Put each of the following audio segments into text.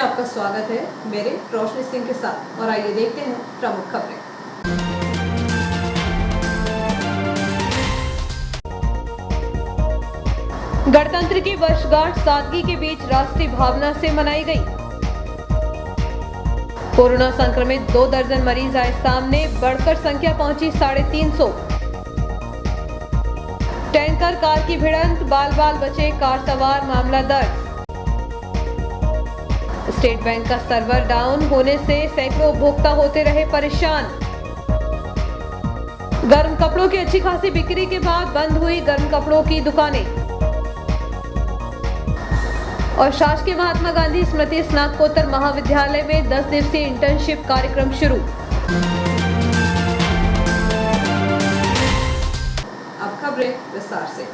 आपका स्वागत है मेरे रोशनी सिंह के साथ और आइए देखते हैं प्रमुख खबरें। गणतंत्र की वर्षगांठ सादगी के बीच राष्ट्रीय भावना से मनाई गई। कोरोना संक्रमित 2 दर्जन मरीज आए सामने, बढ़कर संख्या पहुंची 350। टैंकर कार की भिड़ंत, बाल बाल बचे कार सवार, मामला दर्ज। स्टेट बैंक का सर्वर डाउन होने से सैकड़ों उपभोक्ता होते रहे परेशान। गर्म कपड़ों की अच्छी खासी बिक्री के बाद बंद हुई गर्म कपड़ों की दुकानें। और शासकीय महात्मा गांधी स्मृति स्नातकोत्तर महाविद्यालय में 10 दिवसीय इंटर्नशिप कार्यक्रम शुरू। अब खबरें विस्तार से।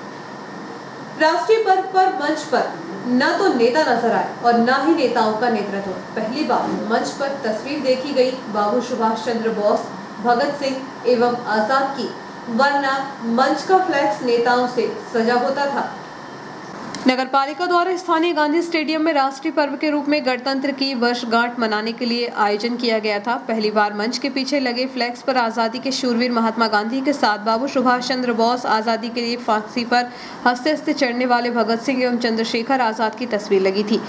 राष्ट्रीय पर्व पर मंच पर न तो नेता नजर आए और न ही नेताओं का नेतृत्व। पहली बार मंच पर तस्वीर देखी गई बाबू सुभाष चंद्र बोस, भगत सिंह एवं आजाद की, वरना मंच का फ्लैक्स नेताओं से सजा होता था। नगरपालिका द्वारा स्थानीय गांधी स्टेडियम में राष्ट्रीय पर्व के रूप में गणतंत्र की वर्षगांठ मनाने के लिए आयोजन किया गया था। पहली बार मंच के पीछे लगे फ्लैक्स पर आजादी के शूरवीर महात्मा गांधी के साथ बाबू सुभाष चंद्र बोस, आजादी के लिए फांसी पर हंसते हंसते चढ़ने वाले भगत सिंह एवं चंद्रशेखर आजाद की तस्वीर लगी थी।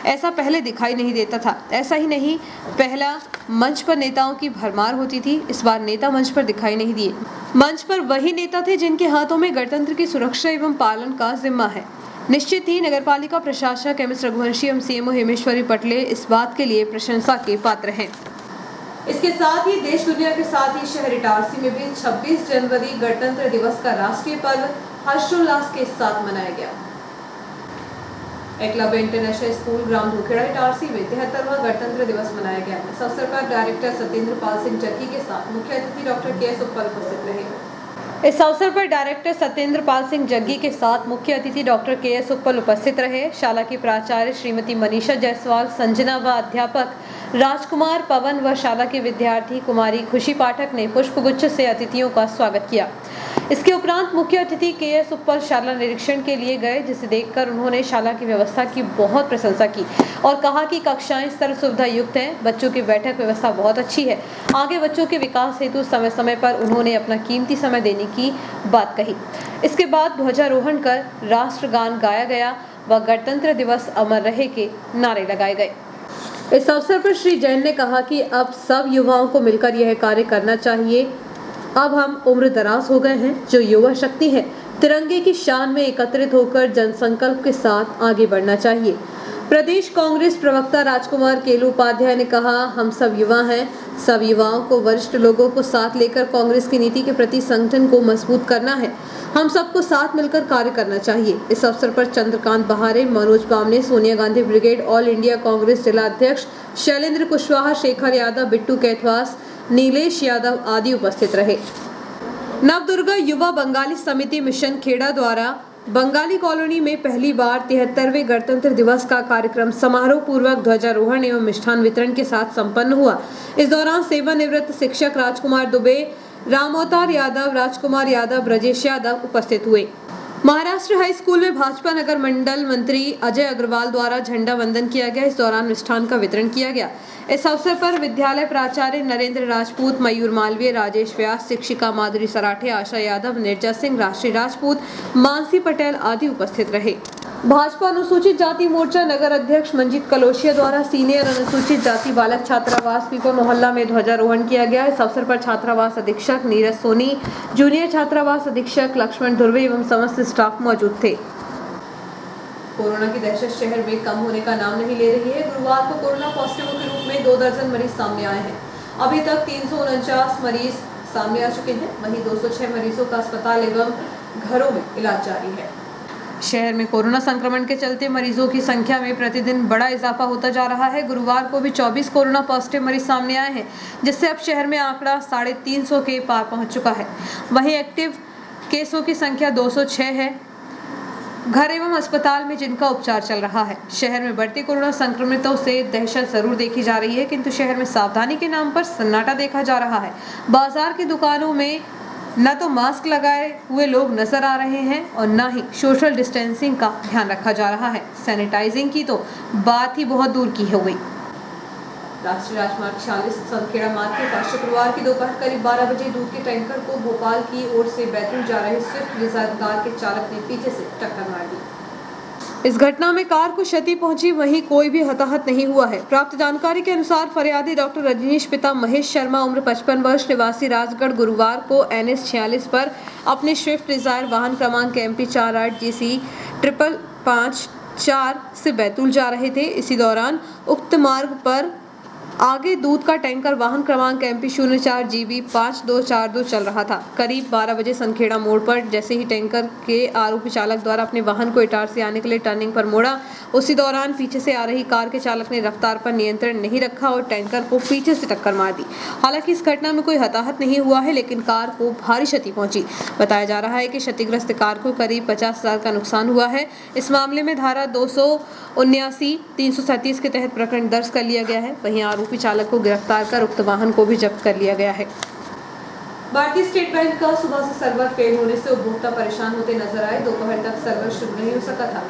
ऐसा पहले दिखाई नहीं देता था। ऐसा ही नहीं, पहला मंच पर नेताओं की भरमार होती थी। इस बार नेता मंच पर दिखाई नहीं दिए। मंच पर वही नेता थे जिनके हाथों में गणतंत्र की सुरक्षा एवं पालन का जिम्मा है। निश्चित ही नगरपालिका प्रशासक एमएस रघुवंशी एवं सीएमओ हेमेश्वरी पटले इस बात के लिए प्रशंसा के पात्र हैं। इसके साथ ही देश दुनिया के साथ ही शहर इटारसी में भी 26 जनवरी गणतंत्र दिवस का राष्ट्रीय पर्व हर्षोल्लास के साथ मनाया गया। एकलव्य इंटरनेशनल स्कूल ग्राम धोखेड़ा इटारसी में 73वां गणतंत्र दिवस मनाया गया। इस अवसर पर डायरेक्टर सत्येंद्र पाल सिंह जग्गी के साथ मुख्य अतिथि डॉक्टर के एस उत्पल उपस्थित रहे। इस अवसर पर डायरेक्टर सत्येंद्र पाल सिंह जग्गी के साथ मुख्य अतिथि डॉक्टर के एस उत्पल उपस्थित रहे। शाला की प्राचार्य श्रीमती मनीषा जायसवाल, संजना व अध्यापक राजकुमार पवन व शाला के विद्यार्थी कुमारी खुशी पाठक ने पुष्पगुच्छ से अतिथियों का स्वागत किया। इसके उपरांत मुख्य अतिथि के एस उत्पल शाला निरीक्षण के लिए गए, जिसे देखकर उन्होंने शाला की व्यवस्था की बहुत प्रशंसा की और कहा कि कक्षाएं सर्व सुविधा युक्त हैं, बच्चों की बैठक व्यवस्था बहुत अच्छी है। आगे बच्चों के विकास हेतु समय समय पर उन्होंने अपना कीमती समय देने की बात कही। इसके बाद ध्वजारोहण कर राष्ट्रगान गाया गया व गणतंत्र दिवस अमर रहे के नारे लगाए गए। इस अवसर पर श्री जैन ने कहा कि अब सब युवाओं को मिलकर यह कार्य करना चाहिए। अब हम उम्र दराज हो गए हैं। जो युवा शक्ति है, तिरंगे की शान में एकत्रित होकर जनसंकल्प के साथ आगे बढ़ना चाहिए। प्रदेश कांग्रेस प्रवक्ता राजकुमार केलू उपाध्याय ने कहा, हम सब युवा हैं। सब युवाओं को, वरिष्ठ लोगों को साथ लेकर कांग्रेस की नीति के प्रति संगठन को मजबूत करना है। हम सबको साथ मिलकर कार्य करना चाहिए। इस अवसर पर चंद्रकांत बहारे, Manoj Bamne, Sonia Gandhi brigade, all India Congress जिला अध्यक्ष शैलेंद्र कुशवाहा, शेखर यादव, बिट्टू कैथवास, नीलेश यादव आदि उपस्थित रहे। नवदुर्गा युवा बंगाली समिति मिशन खेड़ा द्वारा बंगाली कॉलोनी में पहली बार 73वें गणतंत्र दिवस का कार्यक्रम समारोह पूर्वक ध्वजारोहण एवं मिष्ठान वितरण के साथ संपन्न हुआ। इस दौरान सेवानिवृत्त शिक्षक राजकुमार दुबे, रामोतार यादव, राजकुमार यादव, ब्रजेश यादव उपस्थित हुए। महाराष्ट्र हाई स्कूल में भाजपा नगर मंडल मंत्री अजय अग्रवाल द्वारा झंडा वंदन किया गया। इस दौरान मिष्ठान का वितरण किया गया। इस अवसर पर विद्यालय प्राचार्य नरेंद्र राजपूत, मयूर मालवीय, राजेश व्यास, शिक्षिका माधुरी सराठे, आशा यादव, निर्जा सिंह, राष्ट्रीय राजपूत, मानसी पटेल आदि उपस्थित रहे। भाजपा अनुसूचित जाति मोर्चा नगर अध्यक्ष मंजीत कलोशिया द्वारा सीनियर अनुसूचित जाति बालक छात्रावास पीपल मोहल्ला में ध्वजारोहण किया गया। इस अवसर पर छात्रावास अधीक्षक नीरज सोनी, जूनियर छात्रावास अधीक्षक लक्ष्मण धुर्वे एवं समस्त स्टाफ मौजूद थे। कोरोना की दहशत शहर में कम होने का नाम नहीं ले रही है। गुरुवार को कोरोना पॉजिटिव के रूप में 2 दर्जन मरीज सामने आए हैं। अभी तक 349 मरीज सामने आ चुके हैं। वहीं 206 मरीजों का अस्पताल एवं घरों में इलाज जारी है। शहर में कोरोना संक्रमण के चलते मरीजों की संख्या में प्रतिदिन बड़ा इजाफा होता जा रहा है। गुरुवार को भी 24 कोरोना पॉजिटिव मरीज सामने आए हैं, जिससे अब शहर में आंकड़ा 350 के पार पहुंच चुका है। वहीं एक्टिव केसों की संख्या 206 है। घर एवं अस्पताल में जिनका उपचार चल रहा है। शहर में बढ़ते कोरोना संक्रमितों से दहशत जरूर देखी जा रही है, किंतु शहर में सावधानी के नाम पर सन्नाटा देखा जा रहा है। बाजार की दुकानों में न तो मास्क लगाए हुए लोग नजर आ रहे हैं और न ही सोशल डिस्टेंसिंग का ध्यान रखा जा रहा है। सैनिटाइजिंग की तो बात ही बहुत दूर की हो गई। राष्ट्रीय राजमार्ग 46 संखेड़ा मार्ग के पास शुक्रवार की दोपहर करीब 12 बजे दूध के टैंकर को भोपाल की ओर से बैतूल जा रहे स्विफ्ट डिजायर कार के चालक ने पीछे से टक्कर मार दी। इस घटना में कार को क्षति पहुंची, वहीं कोई भी हताहत नहीं हुआ है। प्राप्त जानकारी के अनुसार फरियादी डॉक्टर रजनीश पिता महेश शर्मा उम्र 55 वर्ष निवासी राजगढ़ गुरुवार को NS 46 पर अपने स्विफ्ट डिजायर वाहन क्रमांक MP 48 GC 5554 से बैतूल जा रहे थे। इसी दौरान उक्त मार्ग पर आगे दूध का टैंकर वाहन क्रमांक MP 04 GB 5242 चल रहा था। करीब 12 बजे संखेड़ा मोड़ पर जैसे ही टैंकर के आरोपी चालक द्वारा अपने वाहन को इटारसी आने के लिए टर्निंग पर मोड़ा, उसी दौरान पीछे से आ रही कार के चालक ने रफ्तार पर नियंत्रण नहीं रखा और टैंकर को पीछे से टक्कर मार दी। हालांकि इस घटना में कोई हताहत नहीं हुआ है, लेकिन कार को भारी क्षति पहुंची। बताया जा रहा है कि क्षतिग्रस्त कार को करीब 50,000 का नुकसान हुआ है। इस मामले में धारा 279, 337 के तहत प्रकरण दर्ज कर लिया गया है। वहीं आरोपी चालक को गिरफ्तार कर उक्त वाहन को भी जब्त कर लिया गया है। भारतीय स्टेट बैंक का सुबह से सर्वर फेल होने से उपभोक्ता परेशान होते नजर आए। दोपहर तक सर्वर शुरू नहीं हो सका था।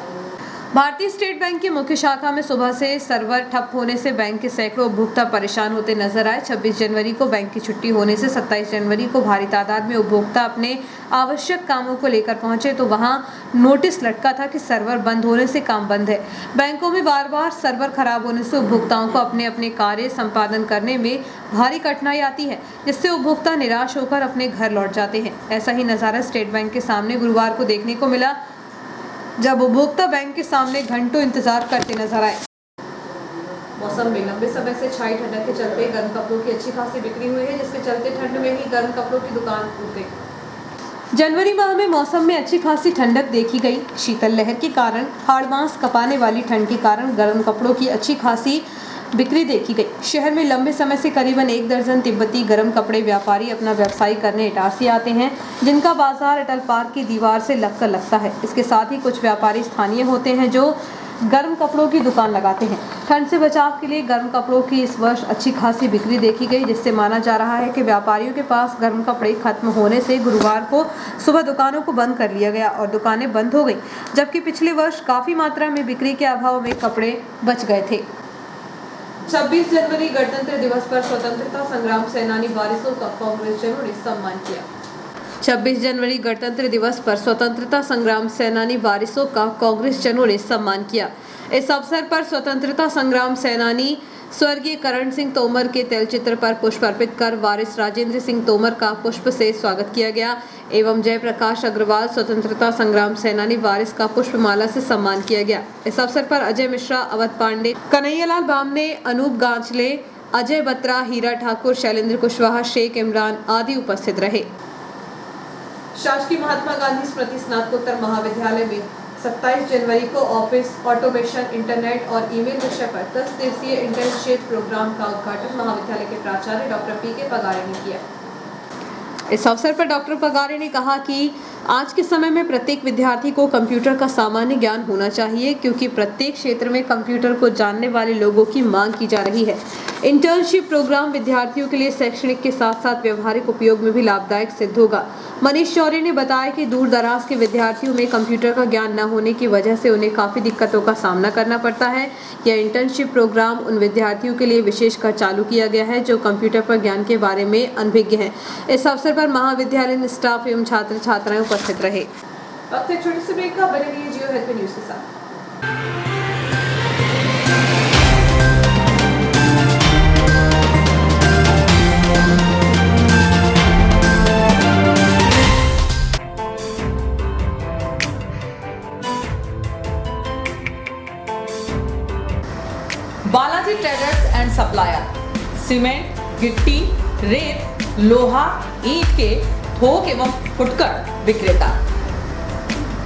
भारतीय स्टेट बैंक की मुख्य शाखा में सुबह से सर्वर ठप होने से बैंक के सैकड़ों उपभोक्ता परेशान होते नजर आए। 26 जनवरी को बैंक की छुट्टी होने से 27 जनवरी को भारी तादाद में उपभोक्ता अपने आवश्यक कामों को लेकर पहुंचे तो वहां नोटिस लटका था कि सर्वर बंद होने से काम बंद है। बैंकों में बार बार सर्वर खराब होने से उपभोक्ताओं को अपने अपने कार्य संपादन करने में भारी कठिनाई आती है, जिससे उपभोक्ता निराश होकर अपने घर लौट जाते हैं। ऐसा ही नजारा स्टेट बैंक के सामने गुरुवार को देखने को मिला, जब उपभोक्ता बैंक के सामने घंटों इंतजार करते नजर आए। मौसम में लंबे समय से छाई ठंडक के चलते गर्म कपड़ों की अच्छी खासी बिक्री हुई है, जिसके चलते ठंड में ही गर्म कपड़ों की दुकान उठ गई। जनवरी माह में मौसम में अच्छी खासी ठंडक देखी गई। शीतल लहर के कारण हाड़ मांस कपाने वाली ठंड के कारण गर्म कपड़ों की अच्छी खासी बिक्री देखी गई। शहर में लंबे समय से करीबन 1 दर्जन तिब्बती गर्म कपड़े व्यापारी अपना व्यवसाय करने इटारसी आते हैं, जिनका बाजार अटल पार्क की दीवार से लगकर लगता है। इसके साथ ही कुछ व्यापारी स्थानीय होते हैं जो गर्म कपड़ों की दुकान लगाते हैं। ठंड से बचाव के लिए गर्म कपड़ों की इस वर्ष अच्छी खासी बिक्री देखी गई, जिससे माना जा रहा है कि व्यापारियों के पास गर्म कपड़े खत्म होने से गुरुवार को सुबह दुकानों को बंद कर लिया गया और दुकानें बंद हो गई, जबकि पिछले वर्ष काफी मात्रा में बिक्री के अभाव में कपड़े बच गए थे। 26 जनवरी गणतंत्र दिवस पर स्वतंत्रता संग्राम सेनानी वारिसों का कांग्रेसजनों ने सम्मान किया। 26 जनवरी गणतंत्र दिवस पर स्वतंत्रता संग्राम सेनानी वारिसों का कांग्रेसजनों ने सम्मान किया। इस अवसर पर स्वतंत्रता संग्राम सेनानी स्वर्गीय करण सिंह तोमर के तैलचित्र पर पुष्प अर्पित कर वारिस राजेंद्र सिंह तोमर का पुष्प से स्वागत किया गया एवं जयप्रकाश अग्रवाल स्वतंत्रता संग्राम सेनानी वारिस का पुष्पमाला से सम्मान किया गया। इस अवसर पर अजय मिश्रा, अवध पांडे, कन्हैयालाल बामने, अनूप गांचले, अजय बत्रा, हीरा ठाकुर, शैलेंद्र कुशवाहा, शेख इमरान आदि उपस्थित रहे। शासकीय महात्मा गांधी स्मृति स्नातकोत्तर महाविद्यालय में 27 जनवरी को ऑफिस ऑटोमेशन, इंटरनेट और ईमेल विषय पर 10 दिवसीय इंटर्नशिप प्रोग्राम का उद्घाटन महाविद्यालय के प्राचार्य डॉक्टर PK पगारे ने किया। इस अवसर पर डॉक्टर पगारे ने कहा कि आज के समय में प्रत्येक विद्यार्थी को कंप्यूटर का सामान्य ज्ञान होना चाहिए, क्योंकि प्रत्येक क्षेत्र में कंप्यूटर को जानने वाले लोगों की मांग की जा रही है। इंटर्नशिप प्रोग्राम विद्यार्थियों के लिए शैक्षणिक के साथ साथ व्यवहारिक उपयोग में भी लाभदायक सिद्ध होगा। मनीष शौर्य ने बताया कि दूर दराज के विद्यार्थियों में कंप्यूटर का ज्ञान न होने की वजह से उन्हें काफ़ी दिक्कतों का सामना करना पड़ता है। यह इंटर्नशिप प्रोग्राम उन विद्यार्थियों के लिए विशेषकर चालू किया गया है जो कंप्यूटर पर ज्ञान के बारे में अनभिज्ञ हैं। इस अवसर पर महाविद्यालय स्टाफ एवं छात्र छात्राएं उपस्थित रहे। वक्त एक छोटे से ब्रेक का, बने रहिए जियो हेल्थ न्यूज के साथ। Balaji traders and supplier cement, गिट्टी, रेत, लोहा, ईंट के थोक एवं फुटकर विक्रेता।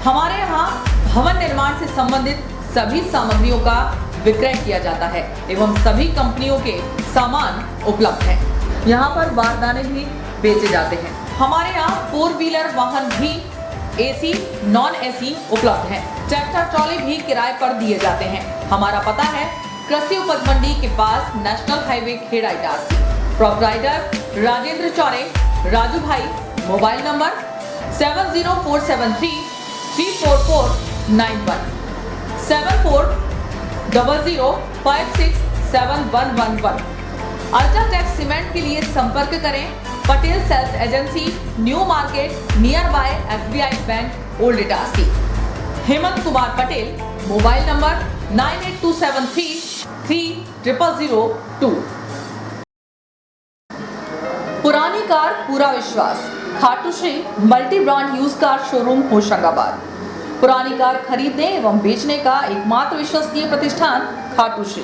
हमारे यहाँ भवन निर्माण से संबंधित सभी सामग्रियों का विक्रय किया जाता है एवं सभी कंपनियों के सामान उपलब्ध हैं। यहाँ पर बारदाने भी बेचे जाते हैं। हमारे यहाँ 4 व्हीलर वाहन भी AC, नॉन AC उपलब्ध हैं। ट्रैक्टर ट्रॉली भी किराए पर दिए जाते हैं। हमारा पता है कृषि उपज मंडी के पास national highway Kheda Itarsi. Proprietor Rajendra Chourey, Raju भाई, मोबाइल नंबर 7047334491 7400567111। अल्ट्राटेक सीमेंट के लिए संपर्क करें Patel sales agency, new market, near by SBI bank, old Itarsi. Hemant Kumar Patel, mobile number 9827330002। पुरानी कार पूरा विश्वास, Khatu Shri multi brand use car showroom Hoshangabad. पुरानी कार खरीदने एवं बेचने का एकमात्र विश्वसनीय प्रतिष्ठान खाटू श्री।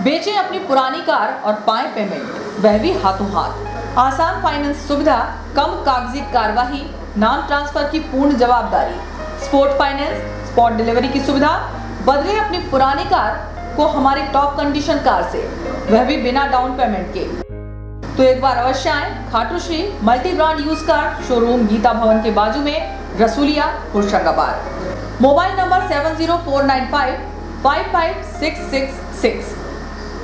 बेचें अपनी पुरानी कार और पाएं पेमेंट, वह भी हाथों हाथ। आसान फाइनेंस सुविधा, कम कागजी कार्यवाही, नाम ट्रांसफर की पूर्ण जवाबदारी, स्पोर्ट फाइनेंस, स्पॉट डिलीवरी की सुविधा। बदले अपनी पुरानी कार को हमारी टॉप कंडीशन कार से, वह भी बिना डाउन पेमेंट के। तो एक बार अवश्य आए Khatu Shri multi brand use car showroom, Geeta Bhavan के बाजू में, रसूलिया, होशंगाबाद। Mobile number 7049555666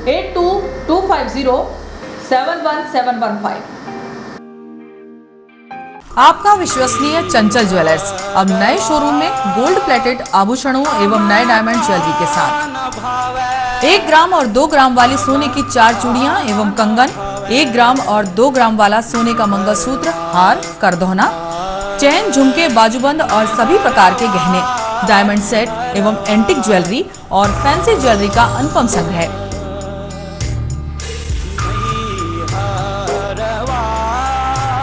8225071715। आपका विश्वसनीय चंचल ज्वेलर्स अब नए शोरूम में गोल्ड प्लेटेड आभूषणों एवं नए डायमंड ज्वेलरी के साथ 1 ग्राम और 2 ग्राम वाली सोने की 4 चूड़ियां एवं कंगन, 1 ग्राम और 2 ग्राम वाला सोने का मंगलसूत्र, हार, करदौना, चैन, झुमके, बाजूबंद और सभी प्रकार के गहने, डायमंड सेट एवं एंटिक ज्वेलरी और फैंसी ज्वेलरी का अनुपम संग्रह।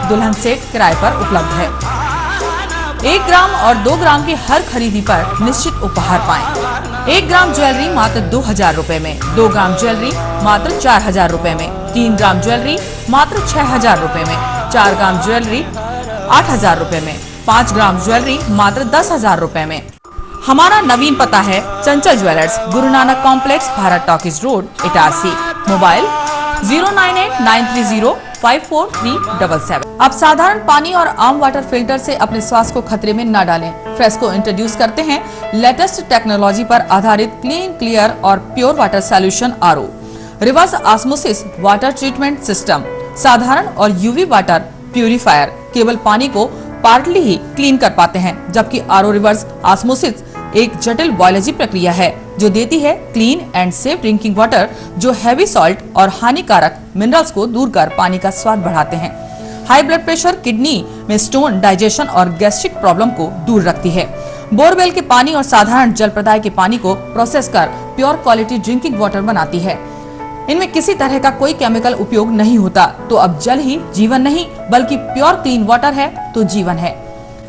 दुल्हन सेट किराए पर उपलब्ध है। 1 ग्राम और 2 ग्राम की हर खरीदी पर निश्चित उपहार पाएं। 1 ग्राम ज्वेलरी मात्र 2000 रुपए में, 2 ग्राम ज्वेलरी मात्र 4000 रुपए में, 3 ग्राम ज्वेलरी मात्र 6000 रुपए में, 4 ग्राम ज्वेलरी 8000 रुपए में, 5 ग्राम ज्वेलरी मात्र 10000 रुपए में। हमारा नवीन पता है चंचल jewellers, Guru Nanak complex, Bharat talkies road, Itarsi. Mobile 09893054377। अब साधारण पानी और आम वाटर फिल्टर से अपने स्वास्थ्य को खतरे में न डालें। फ्रेस्को इंट्रोड्यूस करते हैं लेटेस्ट टेक्नोलॉजी पर आधारित क्लीन, क्लियर और pure water solution RO, reverse osmosis water treatment system, साधारण और यूवी वाटर प्यूरिफायर केवल पानी को पार्टली ही क्लीन कर पाते हैं, जबकि RO रिवर्स ऑस्मोसिस एक जटिल बायोलॉजी प्रक्रिया है जो देती है clean and safe drinking water, जो हैवी सॉल्ट और हानिकारक मिनरल्स को दूर कर पानी का स्वाद बढ़ाते हैं। हाई ब्लड प्रेशर, किडनी में स्टोन, डाइजेशन और गैस्ट्रिक प्रॉब्लम को दूर रखती है। बोरवेल के पानी और साधारण जल प्रदाय के पानी को प्रोसेस कर प्योर क्वालिटी ड्रिंकिंग वाटर बनाती है। इनमें किसी तरह का कोई केमिकल उपयोग नहीं होता। तो अब जल ही जीवन नहीं बल्कि प्योर क्लीन वाटर है तो जीवन है।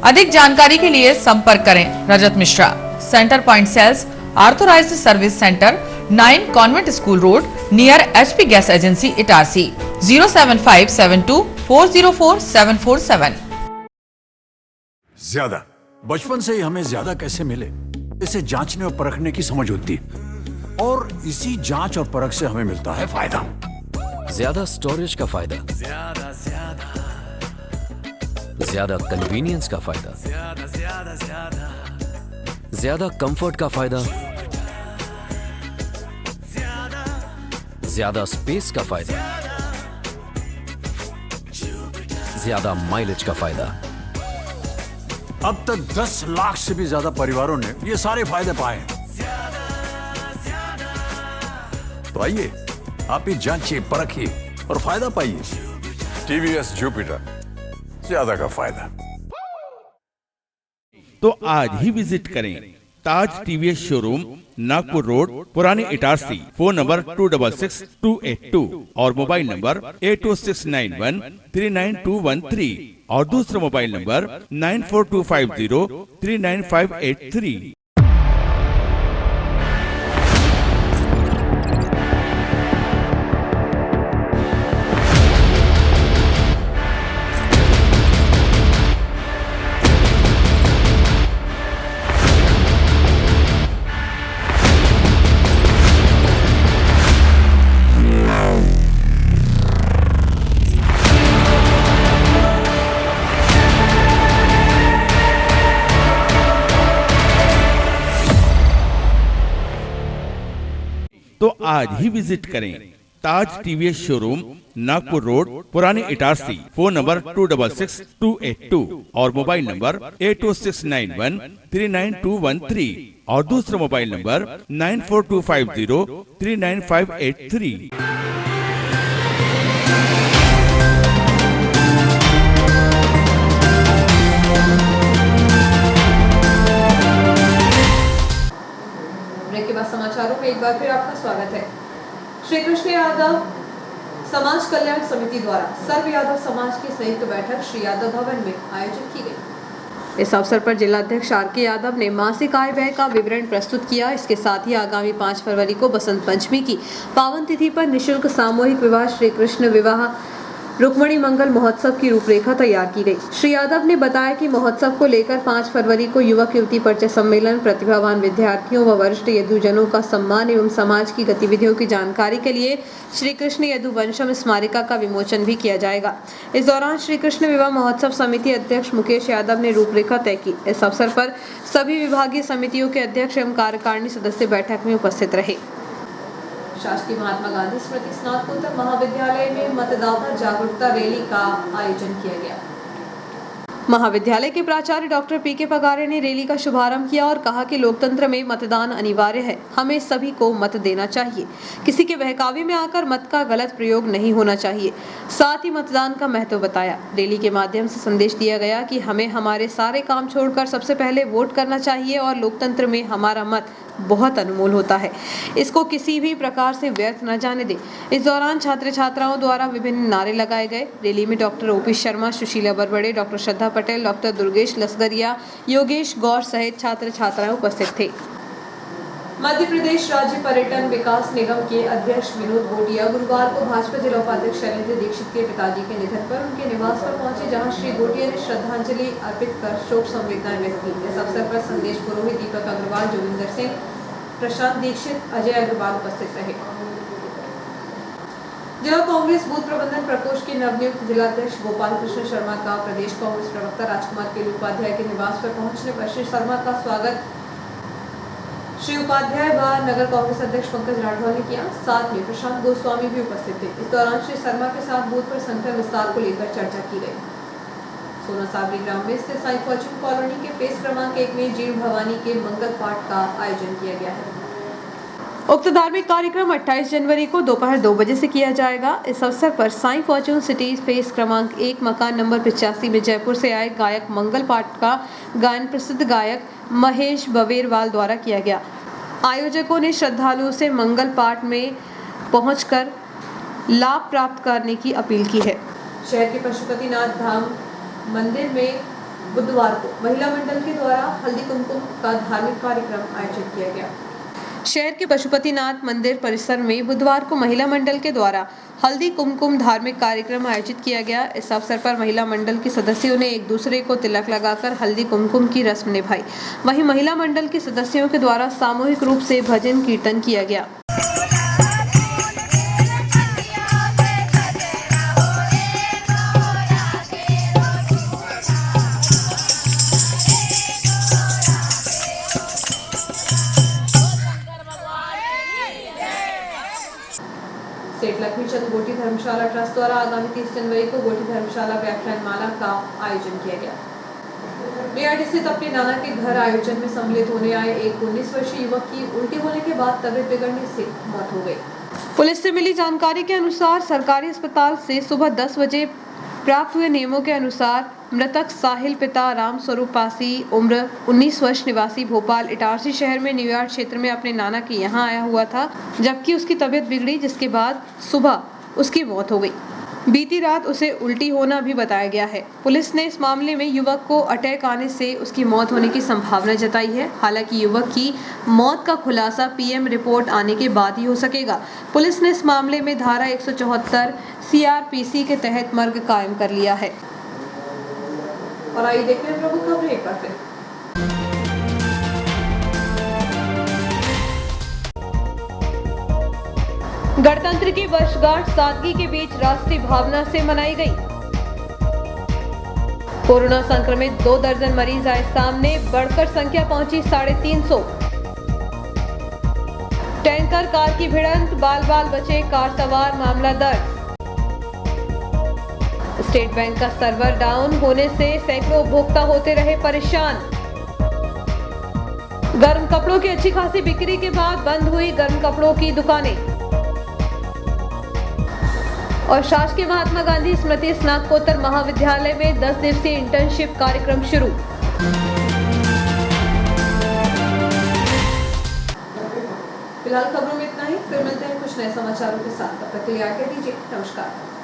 अधिक जानकारी के लिए संपर्क करें Rajat Mishra, centre point sales, authorised service centre, 9 convent school road, near HP gas agency, Itarsi. 07572404747। ज्यादा बचपन से ही हमें ज्यादा कैसे मिले, इसे जांचने और परखने की समझ होती है, और इसी जांच और परख से हमें मिलता है फायदा। ज्यादा स्टोरेज का फायदा, ज्यादा कन्वीनियंस का फायदा, ज्यादा कंफर्ट का फायदा, ज्यादा स्पेस का फायदा, ज्यादा माइलेज का फायदा। अब तक 10 लाख से भी ज्यादा परिवारों ने ये सारे फायदे पाए हैं। तो आइए आप ही जांचिए, परखिए और फायदा पाइए। TVS जुपिटर, ज्यादा का फायदा। तो आज ही विजिट करें ताज TVS शोरूम, नागपुर रोड, पुरानी इटारसी। फोन नंबर 266282 और मोबाइल नंबर 82691392213 और दूसरा मोबाइल नंबर 9425039583। तो आज ही विजिट करें ताज टीवीएस शोरूम, नागपुर रोड, पुरानी इटारसी। फोन नंबर 266282 और मोबाइल नंबर 82691392113 और दूसरा मोबाइल नंबर 9425039583। ब्रेक के बाद समाचारों में एक बार फिर आपका स्वागत है। श्री कृष्ण यादव समाज कल्याण समिति द्वारा सर्व यादव समाज की संयुक्त बैठक श्री यादव भवन में आयोजित की गई। इस अवसर पर जिलाध्यक्ष आर.के. यादव ने मासिक आय व्यय का विवरण प्रस्तुत किया। इसके साथ ही आगामी 5 फरवरी को बसंत पंचमी की पावन तिथि पर निःशुल्क सामूहिक विवाह श्री कृष्ण विवाह रुक्मणी मंगल महोत्सव की रूपरेखा तैयार की गई। श्री यादव ने बताया कि महोत्सव को लेकर 5 फरवरी को युवक युवती परिचय सम्मेलन, प्रतिभावान विद्यार्थियों व वरिष्ठ यदुजनों का सम्मान एवं समाज की गतिविधियों की जानकारी के लिए श्री कृष्ण यदुवंशम स्मारिका का विमोचन भी किया जाएगा। इस दौरान श्री कृष्ण विवाह महोत्सव समिति अध्यक्ष मुकेश यादव ने रूपरेखा तय की। इस अवसर पर सभी विभागीय समितियों के अध्यक्ष एवं कार्यकारिणी सदस्य बैठक में उपस्थित रहे। शासकीय महात्मा गांधी स्मृति स्नातकोत्तर महाविद्यालय में मतदाता जागरूकता रैली का आयोजन किया गया। महाविद्यालय के प्राचार्य डॉक्टर पी.के. पगारे ने रैली का शुभारंभ किया और कहा कि लोकतंत्र में मतदान अनिवार्य है, हमें सभी को मत देना चाहिए। किसी के बहकावे में आकर मत का गलत प्रयोग नहीं होना चाहिए। साथ ही मतदान का महत्व बताया। रैली के माध्यम से संदेश दिया गया कि हमें हमारे सारे काम छोड़कर सबसे पहले वोट करना चाहिए और लोकतंत्र में हमारा मत बहुत अनमोल होता है, इसको किसी भी प्रकार से व्यर्थ न जाने दे। इस दौरान छात्र छात्राओं द्वारा विभिन्न नारे लगाए गए। रैली में doctor O P. Sharma, Sushila Barbade, doctor Shraddha Patel, doctor Durgesh Lasgariya, Yogesh Gaur सहित छात्र छात्राएं उपस्थित थे। मध्य प्रदेश राज्य पर्यटन विकास निगम के अध्यक्ष विनोद गोटिया गुरुवार को भाजपा जिला उपाध्यक्ष शैलेंद्र दीक्षित के पिताजी के निधन पर उनके निवास पर पहुंचे, जहां श्री गोटिया ने श्रद्धांजलि अर्पित कर शोक संवेदनाएं व्यक्त की। इस अवसर पर संदेश पुरोहित, दीपक अग्रवाल, जोगिंदर सिंह, प्रशांत दीक्षित, अजय अग्रवाल उपस्थित रहे। जिला कांग्रेस बूथ प्रबंधन प्रकोष्ठ के नवनियुक्त जिलाध्यक्ष गोपाल कृष्ण शर्मा का प्रदेश कांग्रेस प्रवक्ता राजकुमार के उपाध्याय के निवास पर पहुंचने पर श्री शर्मा का स्वागत श्री उपाध्याय व नगर कांग्रेस अध्यक्ष पंकज राठौर ने किया। साथ में प्रशांत गोस्वामी भी उपस्थित थे। इस दौरान श्री शर्मा के साथ बूथ पर संख्या विस्तार को लेकर चर्चा की गई। सोना साबरी ग्राम में स्थित साई फॉर्चून कॉलोनी के फेस क्रमांक 1 में जीण भवानी के मंगल पाठ का आयोजन किया गया है। उक्त धार्मिक कार्यक्रम 28 जनवरी को दोपहर 2 बजे से किया जाएगा। इस अवसर पर साई फॉर्चून सिटी फेस क्रमांक 1 मकान नंबर 85 में जयपुर से आए गायक मंगल पाठ का गायन प्रसिद्ध गायक महेश बवेरवाल द्वारा किया गया। आयोजकों ने श्रद्धालुओं से मंगल पाठ में पहुंचकर लाभ प्राप्त करने की अपील की है। शहर के पशुपतिनाथ धाम मंदिर में बुधवार को महिला मंडल के द्वारा हल्दी कुमकुम का धार्मिक कार्यक्रम आयोजित किया गया। शहर के पशुपतिनाथ मंदिर परिसर में बुधवार को महिला मंडल के द्वारा हल्दी कुमकुम धार्मिक कार्यक्रम आयोजित किया गया। इस अवसर पर महिला मंडल के सदस्यों ने एक दूसरे को तिलक लगाकर हल्दी कुमकुम की रस्म निभाई। वहीं महिला मंडल के सदस्यों के द्वारा सामूहिक रूप से भजन कीर्तन किया गया। सेठ लक्ष्मीचंद गोटी धर्मशाला ट्रस्ट द्वारा आगामी 30 जनवरी को गोटी धर्मशाला व्याख्यान माला का आयोजन किया गया। बेयाडी स्थित अपने नाना के घर आयोजन में सम्मिलित होने आए एक 19 वर्षीय युवक की उल्टी होने के बाद तबीयत बिगड़ने से मौत हो गई। पुलिस से मिली जानकारी के अनुसार सरकारी अस्पताल से सुबह 10 बजे प्राप्त हुए नियमों के अनुसार मृतक साहिल पिता राम स्वरूप पासी उम्र 19 वर्ष निवासी भोपाल इटारसी शहर में न्यूयॉर्क क्षेत्र में अपने नाना के यहाँ आया हुआ था, जबकि उसकी तबीयत बिगड़ी, जिसके बाद सुबह उसकी मौत हो गई। बीती रात उसे उल्टी होना भी बताया गया है। पुलिस ने इस मामले में युवक को अटैक आने से उसकी मौत होने की संभावना जताई है। हालांकि युवक की मौत का खुलासा पीएम रिपोर्ट आने के बाद ही हो सकेगा। पुलिस ने इस मामले में धारा 174 सीआरपीसी के तहत मर्ग कायम कर लिया है। और आइए देखते हैं प्रमुख खबरें एक बार फिर। गणतंत्र की वर्षगांठ सादगी के बीच राष्ट्रीय भावना से मनाई गई। कोरोना संक्रमित 2 दर्जन मरीज आए सामने, बढ़कर संख्या पहुंची 350। टैंकर कार की भिड़ंत, बाल बाल बचे कार सवार, मामला दर्ज। स्टेट बैंक का सर्वर डाउन होने से सैकड़ों उपभोक्ता होते रहे परेशान। गर्म कपड़ों की अच्छी खासी बिक्री के बाद बंद हुई गर्म कपड़ों की दुकानें। और शासकीय महात्मा गांधी स्मृति स्नातकोत्तर महाविद्यालय में 10 दिवसीय इंटर्नशिप कार्यक्रम शुरू। फिलहाल खबरों में इतना ही, फिर मिलते हैं कुछ नए समाचारों के साथ। तब तक के लिए आज्ञा दीजिए, नमस्कार।